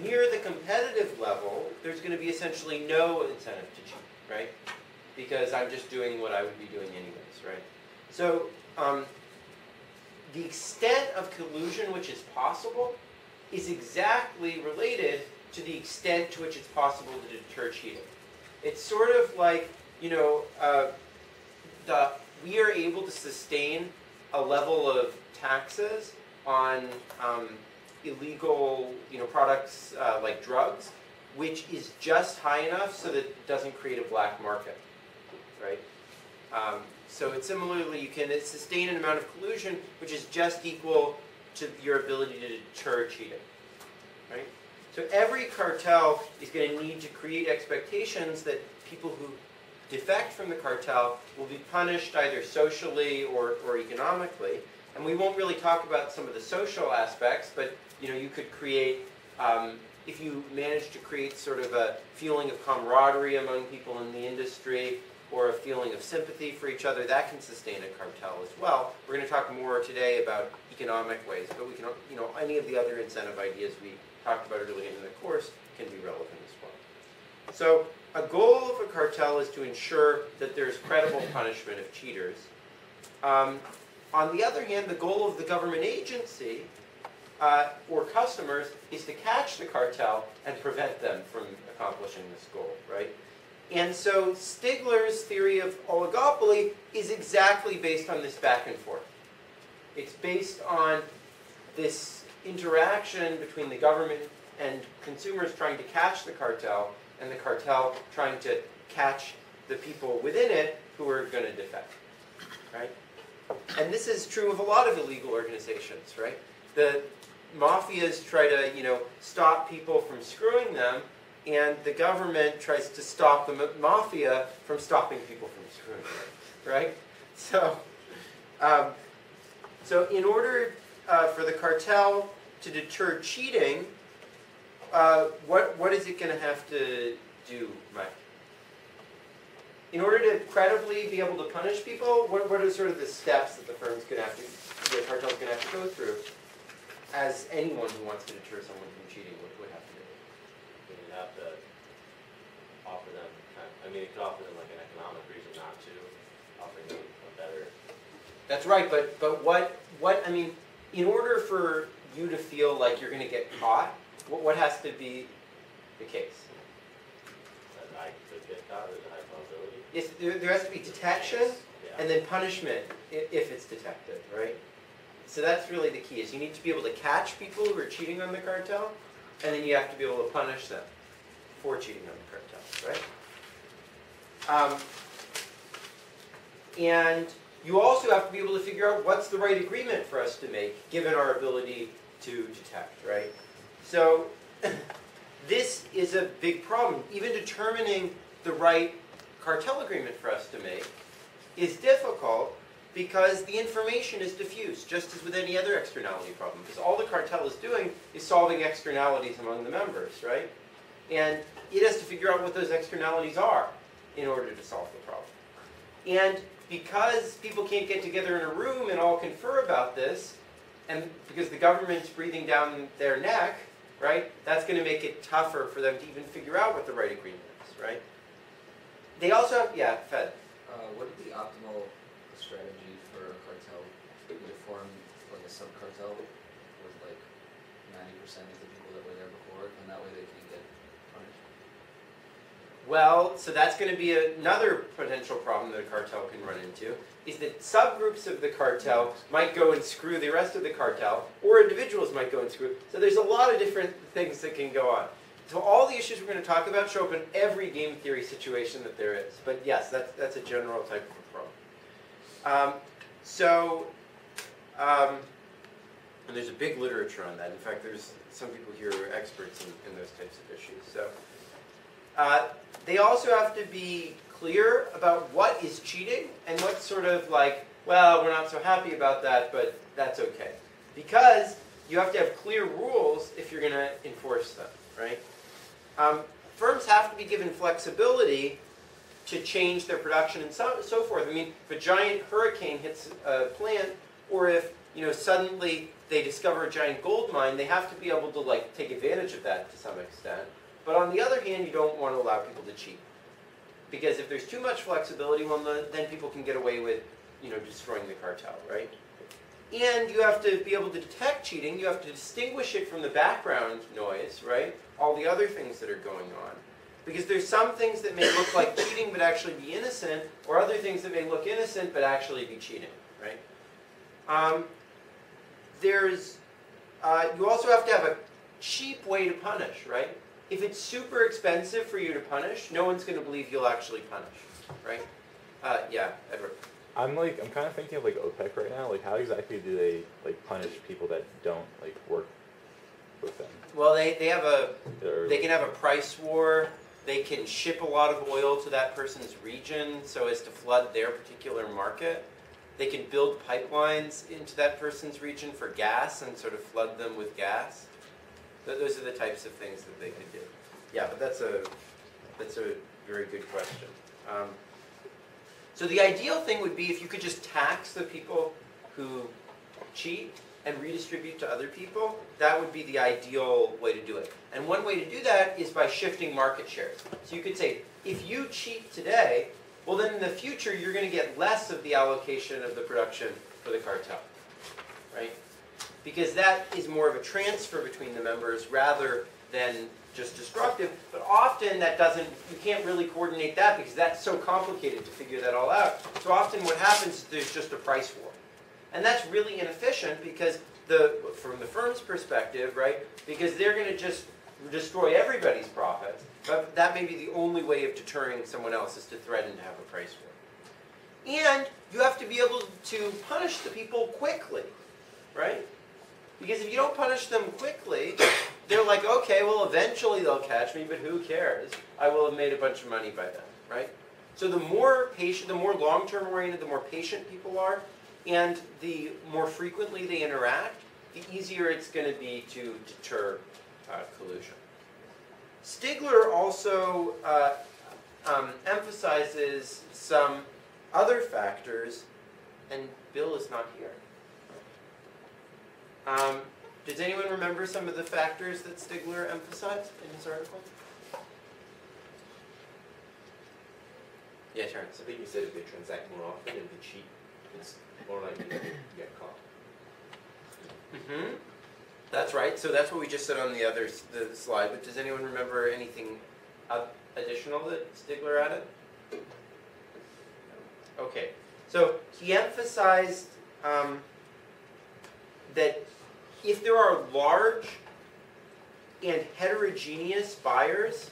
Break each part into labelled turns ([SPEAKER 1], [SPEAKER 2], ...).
[SPEAKER 1] near the competitive level, there's going to be essentially no incentive to cheat, right? Because I'm just doing what I would be doing anyways, right? So the extent of collusion which is possible is exactly related to the extent to which it's possible to deter cheating. It's sort of like, you know, we are able to sustain a level of taxes on illegal, you know, products like drugs, which is just high enough so that it doesn't create a black market, right? So it's similarly, you can sustain an amount of collusion which is just equal to your ability to deter cheating, right? So every cartel is going to need to create expectations that people who defect from the cartel will be punished either socially or economically. And we won't really talk about some of the social aspects, but you know, you could create, if you manage to create sort of a feeling of camaraderie among people in the industry, or a feeling of sympathy for each other, that can sustain a cartel as well. We're going to talk more today about economic ways, but we can, you know, any of the other incentive ideas we talked about earlier in the course can be relevant as well. So a goal of a cartel is to ensure that there's credible punishment of cheaters. On the other hand, the goal of the government agency or customers is to catch the cartel and prevent them from accomplishing this goal, right? And so Stigler's theory of oligopoly is exactly based on this back and forth. It's based on this interaction between the government and consumers trying to catch the cartel, and the cartel trying to catch the people within it who are going to defect, right? And this is true of a lot of illegal organizations, right? The mafias try to, you know, stop people from screwing them, and the government tries to stop the mafia from stopping people from screwing them, right? So, so in order for the cartel to deter cheating, what is it going to have to do, Mike? In order to credibly be able to punish people, what are sort of the steps that the firm's going to have to, the cartel's going to have to go through, as anyone who wants to deter someone from cheating would have to do?
[SPEAKER 2] You'd have to offer them, I mean, it could offer them like an economic reason not to, offering them a better.
[SPEAKER 1] That's right, but what I mean, in order for you to feel like you're going to get caught, what has to be the case?
[SPEAKER 2] That I could get caught, there's a high probability.
[SPEAKER 1] Yes, there has to be detection,
[SPEAKER 2] Yeah.
[SPEAKER 1] and then punishment if it's detected, right? So that's really the key, is you need to be able to catch people who are cheating on the cartel, and then you have to be able to punish them for cheating on the cartel, right? And you also have to be able to figure out what's the right agreement for us to make, given our ability to detect, right? So this is a big problem. Even determining the right cartel agreement for us to make is difficult because the information is diffuse, just as with any other externality problem. Because all the cartel is doing is solving externalities among the members, right? And it has to figure out what those externalities are in order to solve the problem. And because people can't get together in a room and all confer about this, and because the government's breathing down their neck, right, that's going to make it tougher for them to even figure out what the right agreement is, right? They also have, yeah, Fed.
[SPEAKER 3] What would be the optimal strategy for a cartel to form like a sub-cartel with like 90% of the people that were there before, and that way they can get punished?
[SPEAKER 1] Well, so that's going to be another potential problem that a cartel can run into, is that subgroups of the cartel might go and screw the rest of the cartel, or individuals might go and screw. So there's a lot of different things that can go on. So all the issues we're going to talk about show up in every game theory situation that there is. But yes, that's a general type of a problem. And there's a big literature on that. In fact, there's some people here who are experts in those types of issues. So they also have to be clear about what is cheating and what's sort of like, well, we're not so happy about that, but that's okay. Because you have to have clear rules if you're going to enforce them, right? Firms have to be given flexibility to change their production and so forth. I mean, if a giant hurricane hits a plant, or if suddenly they discover a giant gold mine, they have to be able to like take advantage of that to some extent. But on the other hand, you don't want to allow people to cheat, because if there's too much flexibility, well, then people can get away with destroying the cartel, right? And you have to be able to detect cheating. You have to distinguish it from the background noise, right? All the other things that are going on. Because there's some things that may look like cheating but actually be innocent, or other things that may look innocent but actually be cheating, right? You also have to have a cheap way to punish, right? If it's super expensive for you to punish, no one's going to believe you'll actually punish, right? Yeah, Edward.
[SPEAKER 4] I'm kind of thinking of like OPEC right now. Like, how exactly do they like punish people that don't like work with them?
[SPEAKER 1] Well, they can have a price war. They can ship a lot of oil to that person's region so as to flood their particular market. They can build pipelines into that person's region for gas and sort of flood them with gas. Those are the types of things that they could do. Yeah, but that's a very good question. So the ideal thing would be if you could just tax the people who cheat and redistribute to other people. That would be the ideal way to do it. And one way to do that is by shifting market shares. So you could say, if you cheat today, well then in the future you're going to get less of the allocation of the production for the cartel, right? Because that is more of a transfer between the members rather than just destructive. But often that you can't really coordinate that because that's so complicated to figure that all out. So often what happens is there's just a price war. And that's really inefficient because from the firm's perspective, right? Because they're going to just destroy everybody's profits. But that may be the only way of deterring someone else is to threaten to have a price war. And you have to be able to punish the people quickly, right? Because if you don't punish them quickly, they're like, okay, well, eventually they'll catch me, but who cares? I will have made a bunch of money by then, right? So the more patient, the more long-term oriented, the more patient people are, and the more frequently they interact, the easier it's going to be to deter collusion. Stigler also emphasizes some other factors, and Bill is not here. Does anyone remember some of the factors that Stigler emphasized in his article? Yeah, Terrence.
[SPEAKER 2] I think you said if they transact more often and they cheat, it's more likely to get caught.
[SPEAKER 1] Mm-hmm. That's right. So that's what we just said on the slide. But does anyone remember anything additional that Stigler added? Okay. So he emphasized that if there are large and heterogeneous buyers,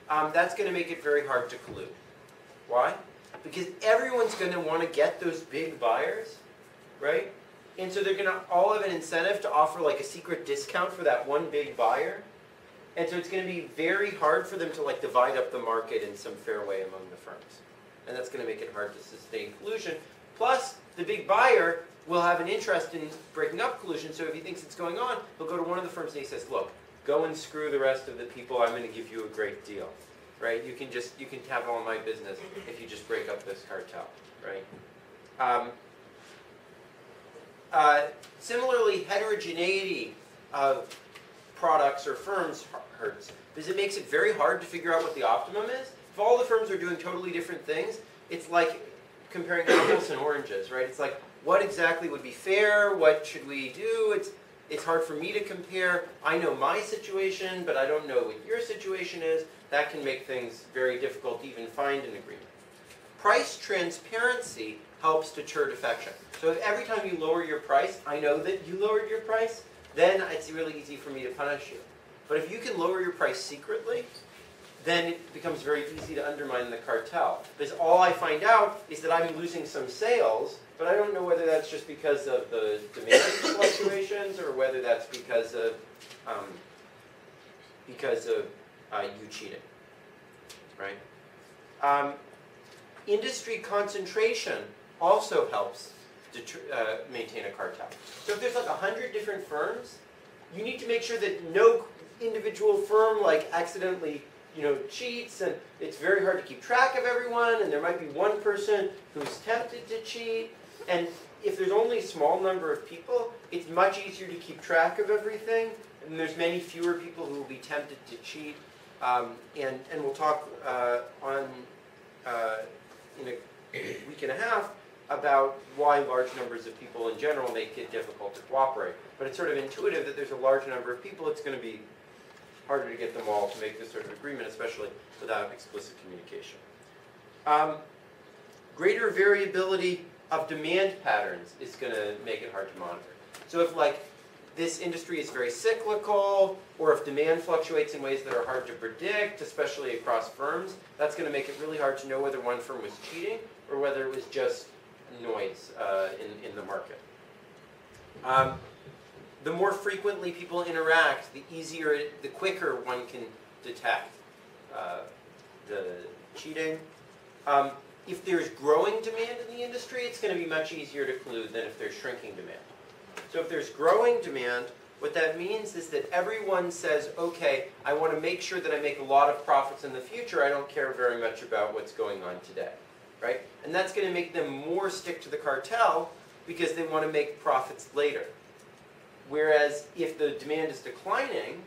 [SPEAKER 1] that's going to make it very hard to collude. Why? Because everyone's going to want to get those big buyers, right? And so they're going to all have an incentive to offer like a secret discount for that one big buyer. And so it's going to be very hard for them to like divide up the market in some fair way among the firms. And that's going to make it hard to sustain collusion. Plus, the big buyer will have an interest in breaking up collusion, so if he thinks it's going on, he'll go to one of the firms and he says, look, go and screw the rest of the people, I'm going to give you a great deal, right? You can have all my business if you just break up this cartel, right? Similarly, heterogeneity of products or firms hurts, because it makes it very hard to figure out what the optimum is. If all the firms are doing totally different things, it's like comparing apples and oranges, right? It's like, what exactly would be fair? What should we do? It's hard for me to compare. I know my situation, but I don't know what your situation is. That can make things very difficult to even find an agreement. Price transparency helps deter defection. So if every time you lower your price, I know that you lowered your price, then it's really easy for me to punish you. But if you can lower your price secretly, then it becomes very easy to undermine the cartel. Because all I find out is that I'm losing some sales, but I don't know whether that's just because of the demand fluctuations or whether that's because of you cheating, right? Industry concentration also helps maintain a cartel. So if there's like 100 different firms, you need to make sure that no individual firm like accidentally cheats, and it's very hard to keep track of everyone, and there might be one person who's tempted to cheat, and if there's only a small number of people, it's much easier to keep track of everything, and there's many fewer people who will be tempted to cheat, and we'll talk in a week and a half about why large numbers of people in general make it difficult to cooperate. But it's sort of intuitive that there's a large number of people, it's going to be harder to get them all to make this sort of agreement, especially without explicit communication. Greater variability of demand patterns is going to make it hard to monitor. So if this industry is very cyclical, or if demand fluctuates in ways that are hard to predict, especially across firms, that's going to make it really hard to know whether one firm was cheating or whether it was just noise in the market. The more frequently people interact, the quicker one can detect the cheating. If there's growing demand in the industry, it's going to be much easier to collude than if there's shrinking demand. So if there's growing demand, what that means is that everyone says, okay, I want to make sure that I make a lot of profits in the future. I don't care very much about what's going on today, right? And that's going to make them more stick to the cartel because they want to make profits later. Whereas if the demand is declining,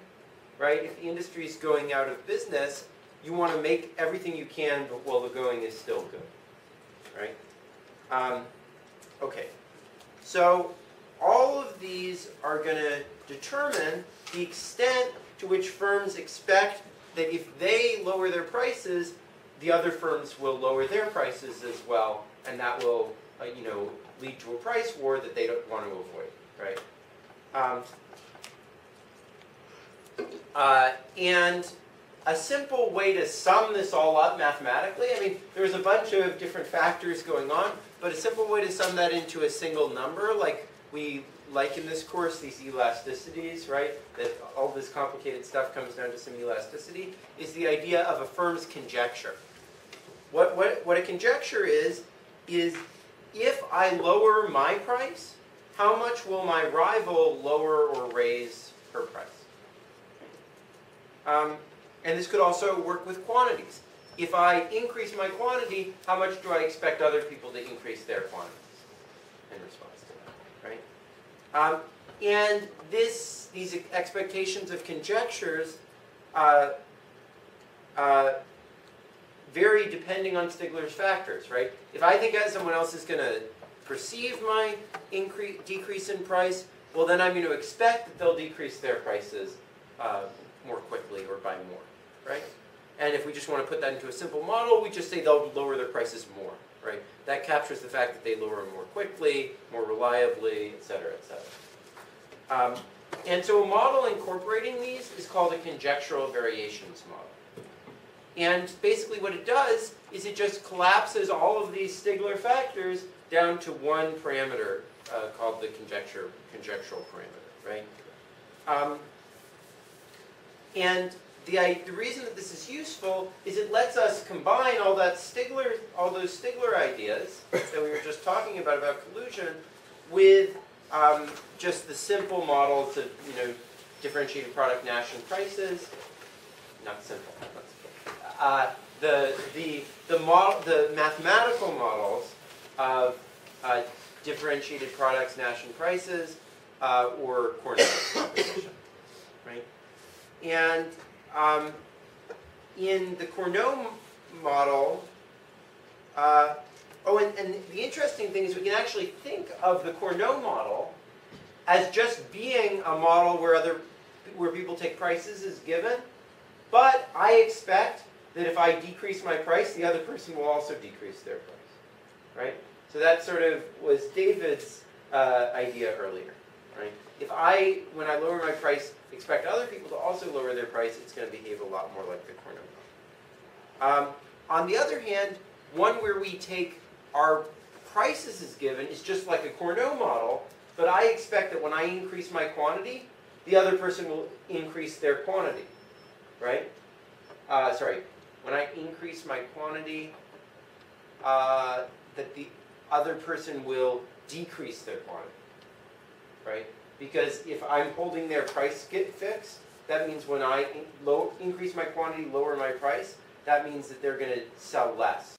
[SPEAKER 1] right, if the industry is going out of business, you want to make everything you can while the going is still good, right? Okay, so all of these are going to determine the extent to which firms expect that if they lower their prices, the other firms will lower their prices as well, and that will, lead to a price war that they don't want to avoid, right? And a simple way to sum this all up mathematically, there's a bunch of different factors going on, but a simple way to sum that into a single number, like in this course, these elasticities, right? That all this complicated stuff comes down to some elasticity, is the idea of a firm's conjecture. What a conjecture is if I lower my price, how much will my rival lower or raise her price? And this could also work with quantities. If I increase my quantity, how much do I expect other people to increase their quantities in response to that, right? And these expectations of conjectures vary depending on Stigler's factors, right? If I think that someone else is going to perceive my decrease in price, well then I'm going to expect that they'll decrease their prices more quickly or by more, right? And if we just want to put that into a simple model, we just say they'll lower their prices more, right? That captures the fact that they lower more quickly, more reliably, et cetera, et cetera. And so a model incorporating these is called a conjectural variations model. And basically what it does is it just collapses all of these Stigler factors down to one parameter called the conjectural parameter, right? And the reason that this is useful is it lets us combine all those Stigler ideas that we were just talking about collusion with just the simple models of differentiated product Nash and prices. Not simple. The mathematical models of differentiated products Nash and prices or Cornell's proposition, right? And in the Cornell model, and the interesting thing is we can actually think of the Cornell model as just being a model where people take prices as given, but I expect that if I decrease my price, the other person will also decrease their price, right? So that sort of was David's idea earlier, right? If when I lower my price, expect other people to also lower their price, it's going to behave a lot more like the Cornell model. On the other hand, one where we take our prices as given is just like a Cornell model, but I expect that when I increase my quantity, the other person will increase their quantity, right? When I increase my quantity, that the other person will decrease their quantity, right? Because if I'm holding their price fixed, that means when I increase my quantity, lower my price, that means that they're gonna sell less.